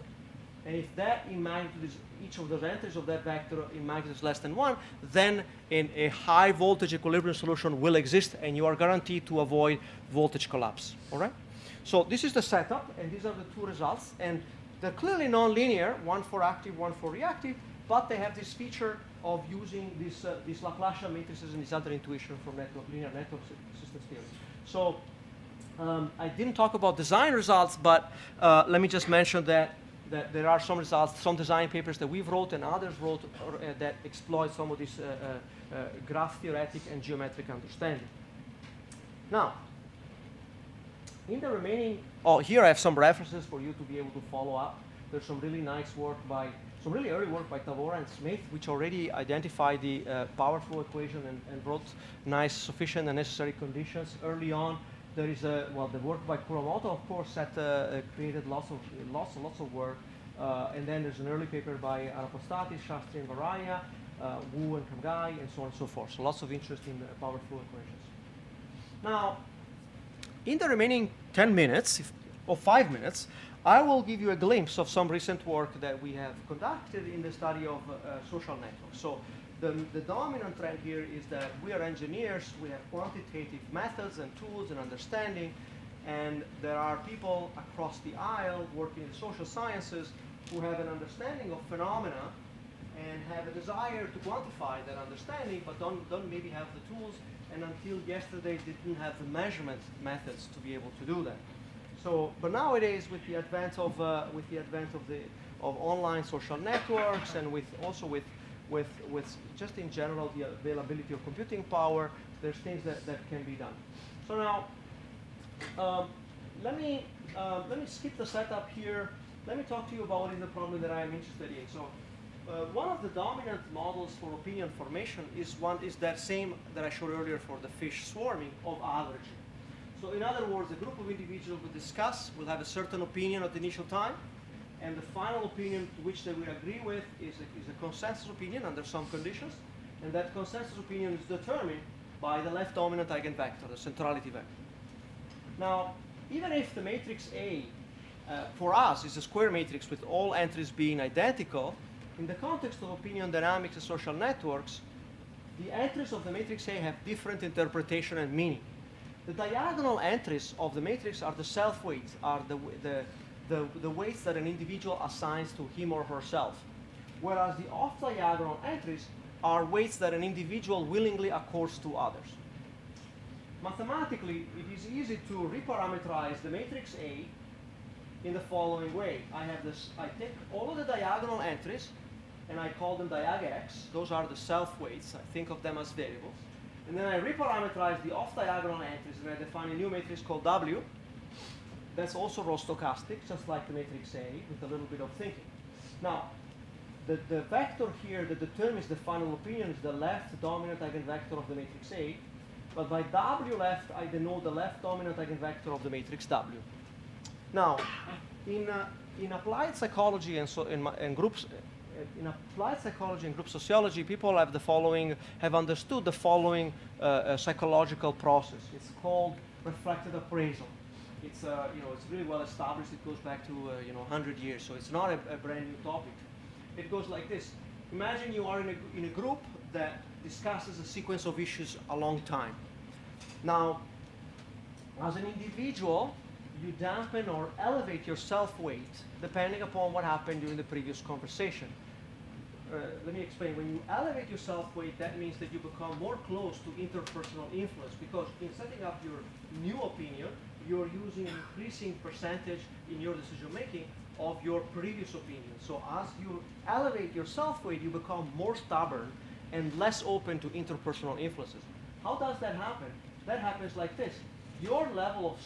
And if that in magnitude is each of those entries of that vector in magnitude is less than 1, then a high voltage equilibrium solution will exist and you are guaranteed to avoid voltage collapse. All right? So this is the setup and these are the 2 results. And they're clearly nonlinear, one for active, one for reactive, but they have this feature of using these Laplacian matrices and this other intuition from linear network systems theory. So I didn't talk about design results, but let me just mention that there are some results, some design papers that we've wrote and others wrote that exploit some of this graph theoretic and geometric understanding. Now, in the remaining, here I have some references for you to be able to follow up. There's some really nice work some really early work by Tavora and Smith, which already identified the power flow equation and wrote nice, sufficient, and necessary conditions early on. There is the work by Kuramoto, of course, that created lots of work. And then there's an early paper by Arapostati, Shastri, and Varaya, Wu and Kamgai, and so on and so forth. So lots of interest in power flow equations. Now, in the remaining 10 minutes, or 5 minutes, I will give you a glimpse of some recent work that we have conducted in the study of social networks. So the dominant trend here is that we are engineers, we have quantitative methods and tools and understanding, and there are people across the aisle working in social sciences who have an understanding of phenomena and have a desire to quantify that understanding, but don't maybe have the tools, and until yesterday didn't have the measurement methods to be able to do that. So, but nowadays, with the advent of online social networks, and with just in general the availability of computing power, there's things that can be done. So now, let me skip the setup here. Let me talk to you about what is the problem that I am interested in. So, one of the dominant models for opinion formation is that same that I showed earlier for the fish swarming of averaging. So in other words, a group of individuals will discuss, will have a certain opinion at the initial time, and the final opinion to which they will agree with is a consensus opinion under some conditions, and that consensus opinion is determined by the left dominant eigenvector, the centrality vector. Now, even if the matrix A for us is a square matrix with all entries being identical, in the context of opinion dynamics and social networks, the entries of the matrix A have different interpretation and meaning. The diagonal entries of the matrix are the self-weights, are the weights that an individual assigns to him or herself, whereas the off-diagonal entries are weights that an individual willingly accords to others. Mathematically, it is easy to reparameterize the matrix A in the following way. I take all of the diagonal entries, and I call them diag-x. Those are the self-weights. I think of them as variables. And then I reparameterize the off-diagonal entries, and I define a new matrix called W. That's also row stochastic, just like the matrix A, with a little bit of thinking. Now, the vector here that determines the final opinion is the left dominant eigenvector of the matrix A. But by W left, I denote the left dominant eigenvector of the matrix W. Now, in applied psychology and in applied psychology and group sociology, people have understood the following psychological process. It's called reflected appraisal. It's really well established. It goes back to 100 years, so it's not a brand new topic. It goes like this: imagine you are in a group that discusses a sequence of issues a long time. Now, as an individual, you dampen or elevate your self-weight depending upon what happened during the previous conversation. Let me explain. When you elevate your self-weight, that means that you become more close to interpersonal influence, because in setting up your new opinion, you're using an increasing percentage in your decision-making of your previous opinion. So as you elevate your self-weight, you become more stubborn and less open to interpersonal influences. How does that happen? That happens like this. Your level of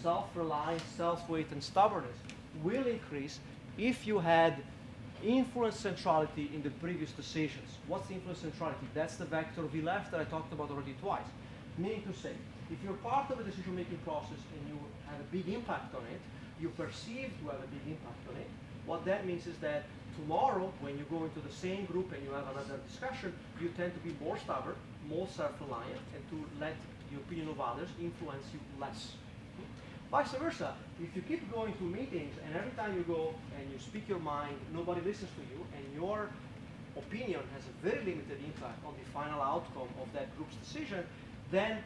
self-reliance, self-weight, and stubbornness will increase if you had influence centrality in the previous decisions. What's the influence centrality? That's the vector V left that I talked about already twice. Meaning to say, if you're part of a decision-making process and you have a big impact on it, you perceive to have a big impact on it, what that means is that tomorrow, when you go into the same group and you have another discussion, you tend to be more stubborn, more self-reliant, and to let the opinion of others influence you less. Vice versa, if you keep going to meetings and every time you go and you speak your mind, nobody listens to you, and your opinion has a very limited impact on the final outcome of that group's decision, then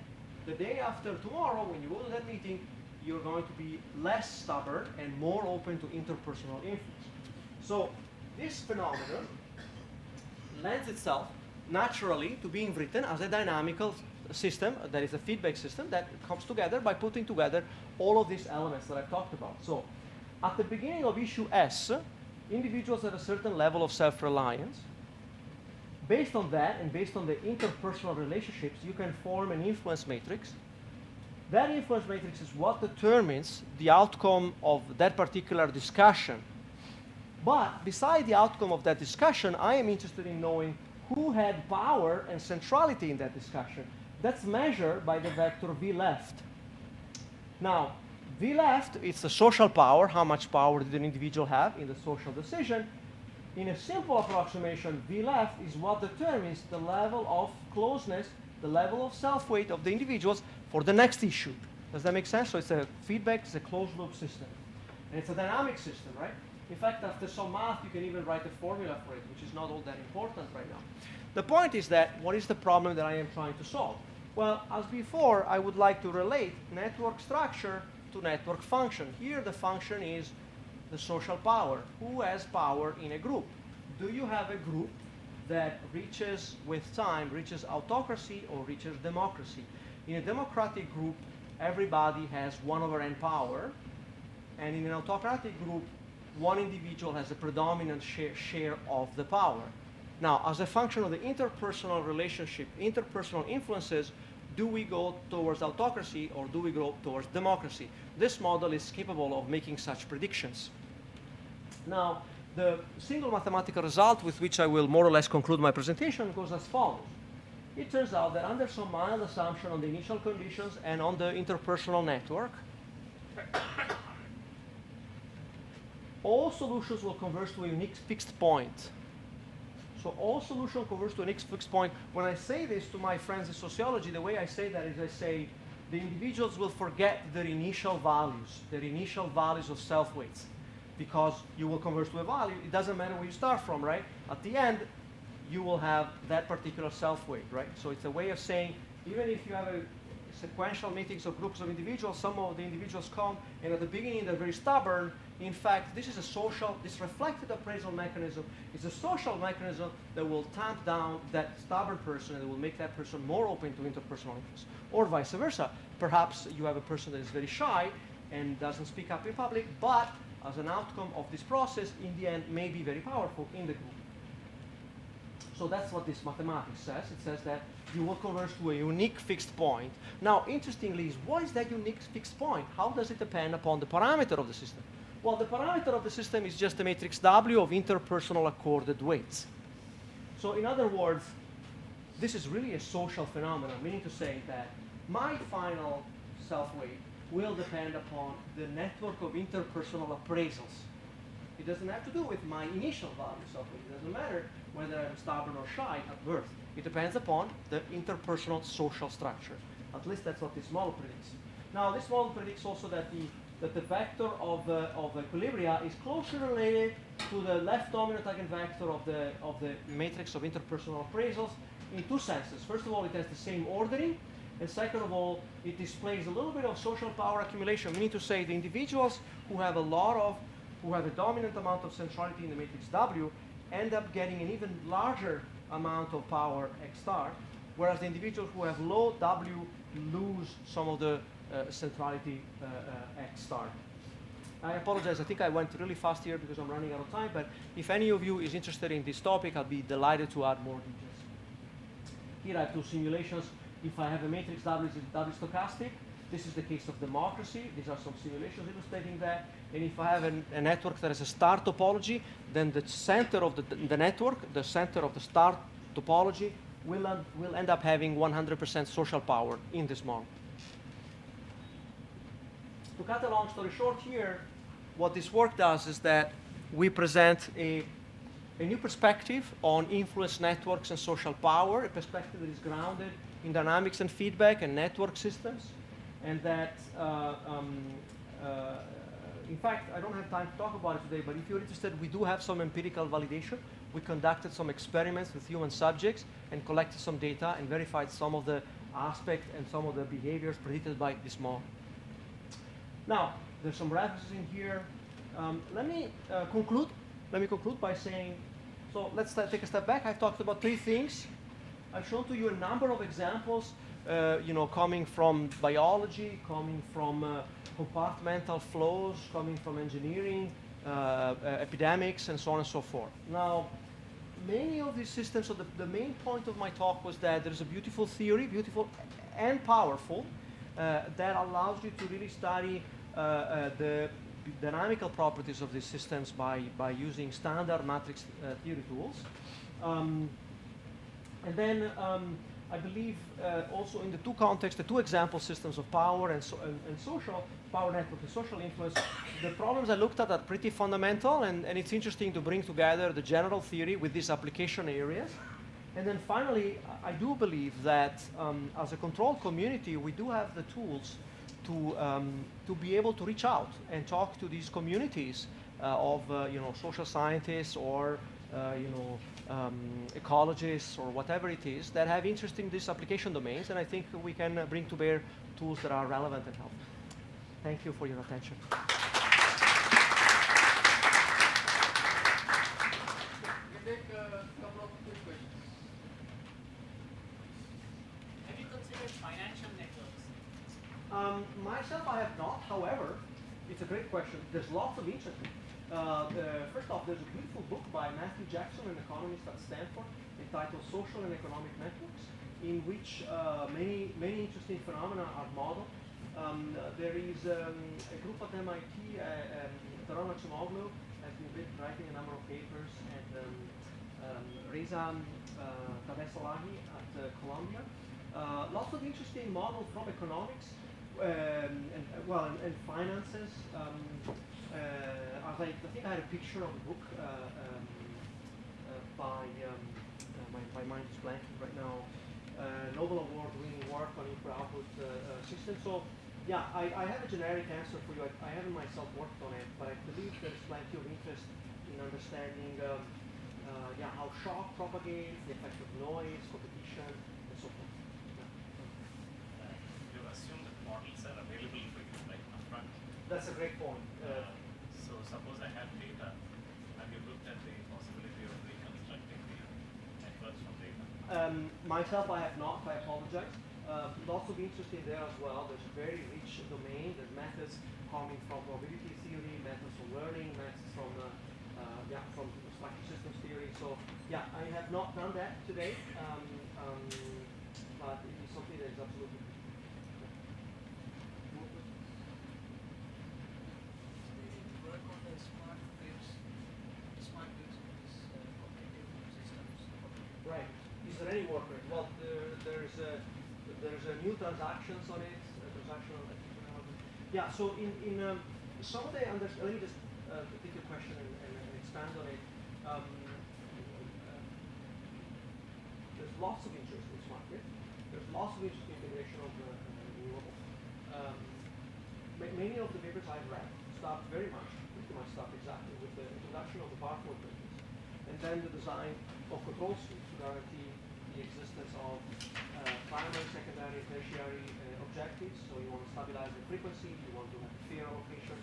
the day after tomorrow, when you go to that meeting, you're going to be less stubborn and more open to interpersonal influence. So this phenomenon lends itself naturally to being written as a dynamical system, that is a feedback system, that comes together by putting together all of these elements that I've talked about. So at the beginning of issue S, individuals have a certain level of self-reliance. Based on that, and based on the interpersonal relationships, you can form an influence matrix. That influence matrix is what determines the outcome of that particular discussion. But beside the outcome of that discussion, I am interested in knowing who had power and centrality in that discussion. That's measured by the vector V left. Now, V left is the social power. How much power did an individual have in the social decision? In a simple approximation, V left is what determines the level of closeness, the level of self-weight of the individuals for the next issue. Does that make sense? So it's a feedback, it's a closed-loop system. And it's a dynamic system, right? In fact, after some math, you can even write a formula for it, which is not all that important right now. The point is that, what is the problem that I am trying to solve? Well, as before, I would like to relate network structure to network function. Here, the function is the social power. Who has power in a group? Do you have a group that reaches, with time, reaches autocracy or reaches democracy? In a democratic group, everybody has 1/n power, and in an autocratic group, one individual has a predominant share of the power. Now, as a function of the interpersonal relationship, interpersonal influences, do we go towards autocracy or do we go towards democracy? This model is capable of making such predictions. Now, the single mathematical result with which I will more or less conclude my presentation goes as follows. It turns out that under some mild assumption on the initial conditions and on the interpersonal network, all solutions will converge to a unique fixed point. So all solutions converge to a unique fixed point. When I say this to my friends in sociology, the way I say that is I say the individuals will forget their initial values of self-weights, because you will converge to a value. It doesn't matter where you start from, right? At the end, you will have that particular self-weight, right? So it's a way of saying, even if you have a sequential meetings of groups of individuals, some of the individuals come, and at the beginning they're very stubborn. In fact, this is a social, this reflected appraisal mechanism is a social mechanism that will tamp down that stubborn person and will make that person more open to interpersonal influence. Or vice versa. Perhaps you have a person that is very shy and doesn't speak up in public, but as an outcome of this process, in the end, may be very powerful in the group. So that's what this mathematics says. It says that you will converge to a unique fixed point. Now, interestingly, is what is that unique fixed point? How does it depend upon the parameter of the system? Well, the parameter of the system is just a matrix W of interpersonal accorded weights. So in other words, this is really a social phenomenon, meaning to say that my final self-weight will depend upon the network of interpersonal appraisals. It doesn't have to do with my initial value self-weight. It doesn't matter whether I'm stubborn or shy at birth. It depends upon the interpersonal social structure. At least that's what this model predicts. Now, this model predicts also that the vector of equilibria is closely related to the left dominant eigenvector of the matrix of interpersonal appraisals in two senses. First of all, it has the same ordering, and second of all, it displays a little bit of social power accumulation, meaning to say the individuals who have a dominant amount of centrality in the matrix W end up getting an even larger amount of power X star, whereas the individuals who have low W lose some of the centrality X star. I apologize, I think I went really fast here because I'm running out of time, but if any of you is interested in this topic, I'll be delighted to add more details. Here I have two simulations. If I have a matrix W is W stochastic, this is the case of democracy. These are some simulations illustrating that. And if I have a network that has a star topology, then the center of the network, the center of the star topology, will end up having 100% social power in this model. To cut a long story short here, what this work does is that we present a new perspective on influence networks and social power, a perspective that is grounded in dynamics and feedback and network systems. And that, in fact, I don't have time to talk about it today, but if you're interested, we do have some empirical validation. We conducted some experiments with human subjects and collected some data and verified some of the aspects and some of the behaviors predicted by this model. Now, there's some references in here. Let me conclude. Let me conclude by saying, so let's take a step back. I've talked about three things. I've shown to you a number of examples coming from biology, coming from compartmental flows, coming from engineering, epidemics, and so on and so forth. Now, many of these systems, so the main point of my talk was that there's a beautiful theory, beautiful and powerful, that allows you to really study the dynamical properties of these systems by using standard matrix theory tools. And then I believe also in the two contexts, the two example systems of power and social, power network and social influence, the problems I looked at are pretty fundamental, and it's interesting to bring together the general theory with these application areas. And then finally, I do believe that as a control community, we do have the tools to be able to reach out and talk to these communities of social scientists or ecologists or whatever it is that have interest in these application domains, and I think we can bring to bear tools that are relevant and helpful. Thank you for your attention. We take a couple of quick questions. Have you considered financial networks? Myself, I have not. However, it's a great question. There's lots of interest. First off, there's a beautiful book by Matthew Jackson, an economist at Stanford, entitled Social and Economic Networks, in which many interesting phenomena are modeled. There is a group at MIT, Tarun Acemoglu has been writing a number of papers, and Reza Tabesalahi at Columbia. Lots of interesting models from economics and finances. I think I had a picture of the book by my mind is blanking right now. Nobel Award-winning work on input-output systems. So, yeah, I have a generic answer for you. I haven't myself worked on it, but I believe there's plenty of interest in understanding how shock propagates, the effect of noise, competition, and so forth. You assume that models are available for you like upfront. That's a great point. So suppose I have data. Have you looked at the possibility of reconstructing the networks from data? Myself, I have not. I apologize. Lots of interest in there as well. There's a very rich domain. There's methods coming from probability theory, methods from learning, methods from structured systems theory. So yeah, I have not done that today, but it is something that is absolutely. Work on the smart grids of these cognitive systems. Right. Is there any work on it? Well, there's a new transactions on it. Yeah. So in some of the let me just take your question and expand on it. There's lots of interest in smart grid. There's lots of interest in integration of renewables. Many of the papers I've read start pretty much exactly with the introduction of the power flow equations, and then the design of control suites to guarantee the existence of primary, secondary, tertiary objectives. So you want to stabilize the frequency, you want to have a fair allocation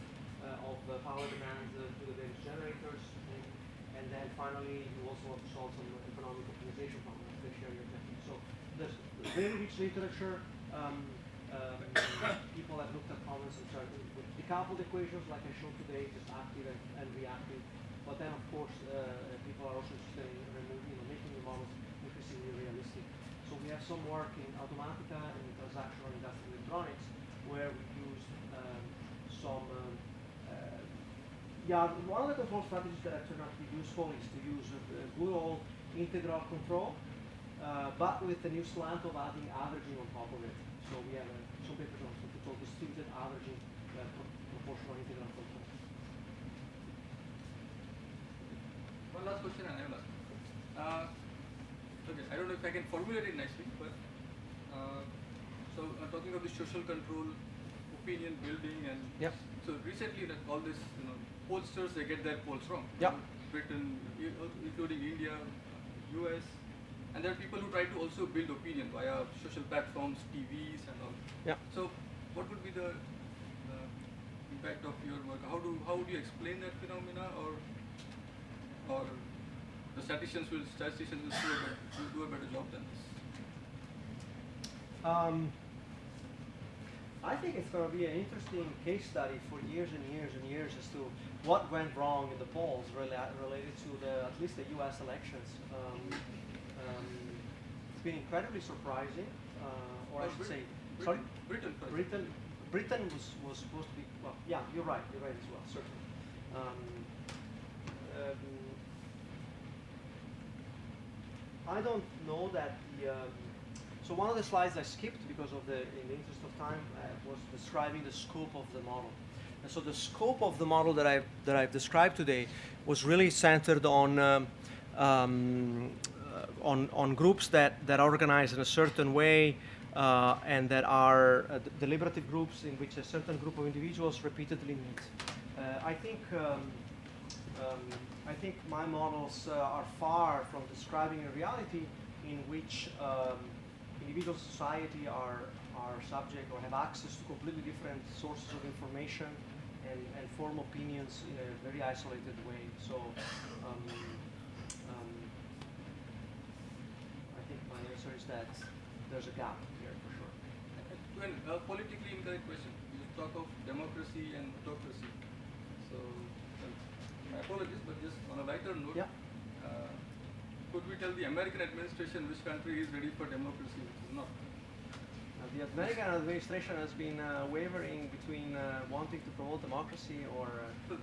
of the power demand to the various generators, and then finally you also want to solve some economic optimization problems, tertiary objectives. So there's very rich literature. People have looked at problems which are with decoupled equations, like I showed today, just active and reactive. But then, of course, people are also interested in making the models increasingly realistic. So we have some work in Automatica and in transactional industrial electronics, where we use one of the control strategies that have turned out to be useful is to use Bullo integral control, but with the new slant of adding averaging on top of it. So we have some papers on something called distributed averaging proportional integral control. One last question and I will ask. Okay, I don't know if I can formulate it nicely, but so talking of the social control, opinion building, and so recently that all this, pollsters, they get their polls wrong. Britain, including India, US, and there are people who try to also build opinion via social platforms, TVs, and all. So, what would be the impact of your work? How would you explain that phenomena, or the statisticians will do a better job than this? I think it's going to be an interesting case study for years and years and years as to what went wrong in the polls related to at least the U.S. elections. It's been incredibly surprising, or I should say, sorry, Britain. first. Britain was supposed to be, well, yeah, you're right as well, certainly. I don't know that so one of the slides I skipped because in the interest of time, was describing the scope of the model. And so the scope of the model that I've described today was really centered on groups that are organized in a certain way and that are deliberative groups in which a certain group of individuals repeatedly meet. I think my models are far from describing a reality in which individual society are subject or have access to completely different sources of information and form opinions in a very isolated way. So I think my answer is that there's a gap here for sure. To a politically incorrect question, you talk of democracy and autocracy. So, my apologies, but just on a lighter note, Yeah. Could we tell the American administration which country is ready for democracy, which is not? The American administration has been wavering between wanting to promote democracy or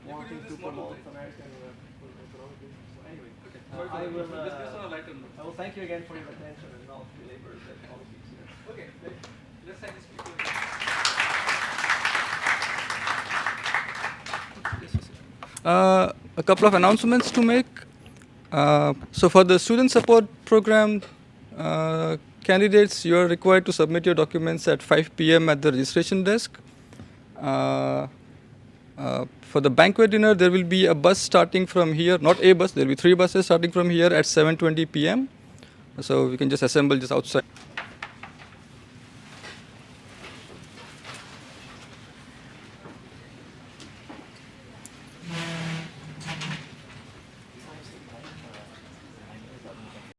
wanting to promote American economic business. So anyway, Okay. I will. Just on a lighter note. I will thank you again for your attention and not belabor the politics here. Okay. Let's thank the speaker. A couple of announcements to make. So for the student support program candidates, you are required to submit your documents at 5 p.m. at the registration desk. For the banquet dinner, there will be a bus starting from here, not a bus, there will be 3 buses starting from here at 7:20 p.m. So we can just assemble just outside.